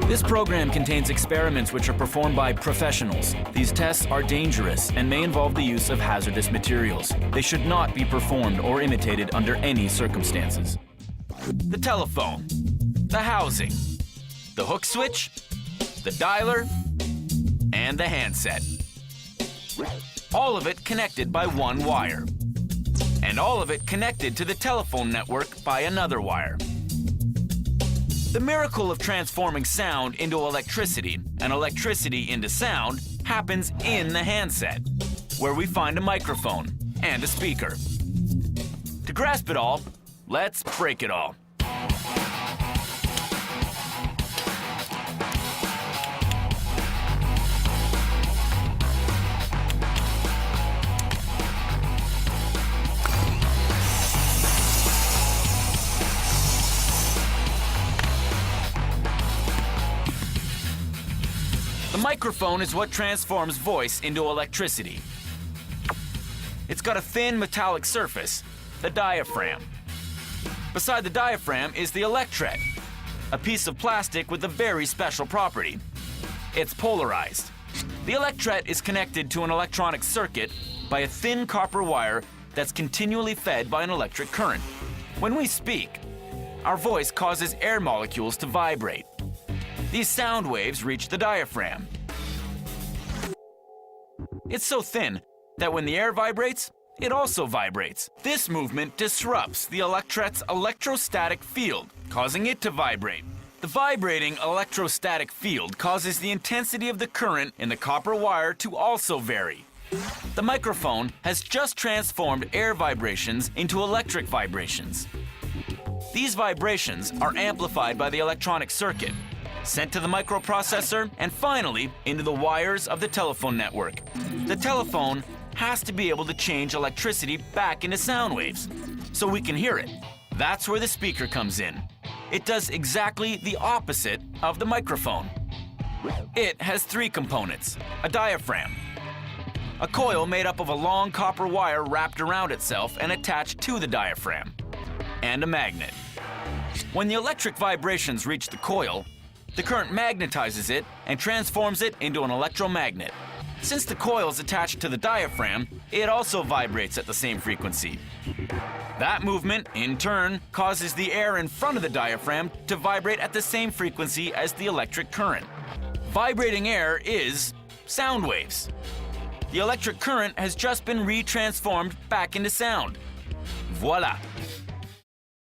This program contains experiments which are performed by professionals. These tests are dangerous and may involve the use of hazardous materials. They should not be performed or imitated under any circumstances. The telephone, the housing, the hook switch, the dialer, and the handset. All of it connected by one wire. And all of it connected to the telephone network by another wire. The miracle of transforming sound into electricity and electricity into sound happens in the handset, where we find a microphone and a speaker. To grasp it all, let's break it all. The microphone is what transforms voice into electricity. It's got a thin metallic surface, the diaphragm. Beside the diaphragm is the electret, a piece of plastic with a very special property. It's polarized. The electret is connected to an electronic circuit by a thin copper wire that's continually fed by an electric current. When we speak, our voice causes air molecules to vibrate. These sound waves reach the diaphragm. It's so thin that when the air vibrates, it also vibrates. This movement disrupts the electret's electrostatic field, causing it to vibrate. The vibrating electrostatic field causes the intensity of the current in the copper wire to also vary. The microphone has just transformed air vibrations into electric vibrations. These vibrations are amplified by the electronic circuit, sent to the microprocessor, and finally into the wires of the telephone network. The telephone has to be able to change electricity back into sound waves, so we can hear it. That's where the speaker comes in. It does exactly the opposite of the microphone. It has three components: a diaphragm, a coil made up of a long copper wire wrapped around itself and attached to the diaphragm, and a magnet. When the electric vibrations reach the coil, the current magnetizes it and transforms it into an electromagnet. Since the coil is attached to the diaphragm, it also vibrates at the same frequency. That movement, in turn, causes the air in front of the diaphragm to vibrate at the same frequency as the electric current. Vibrating air is sound waves. The electric current has just been retransformed back into sound. Voila!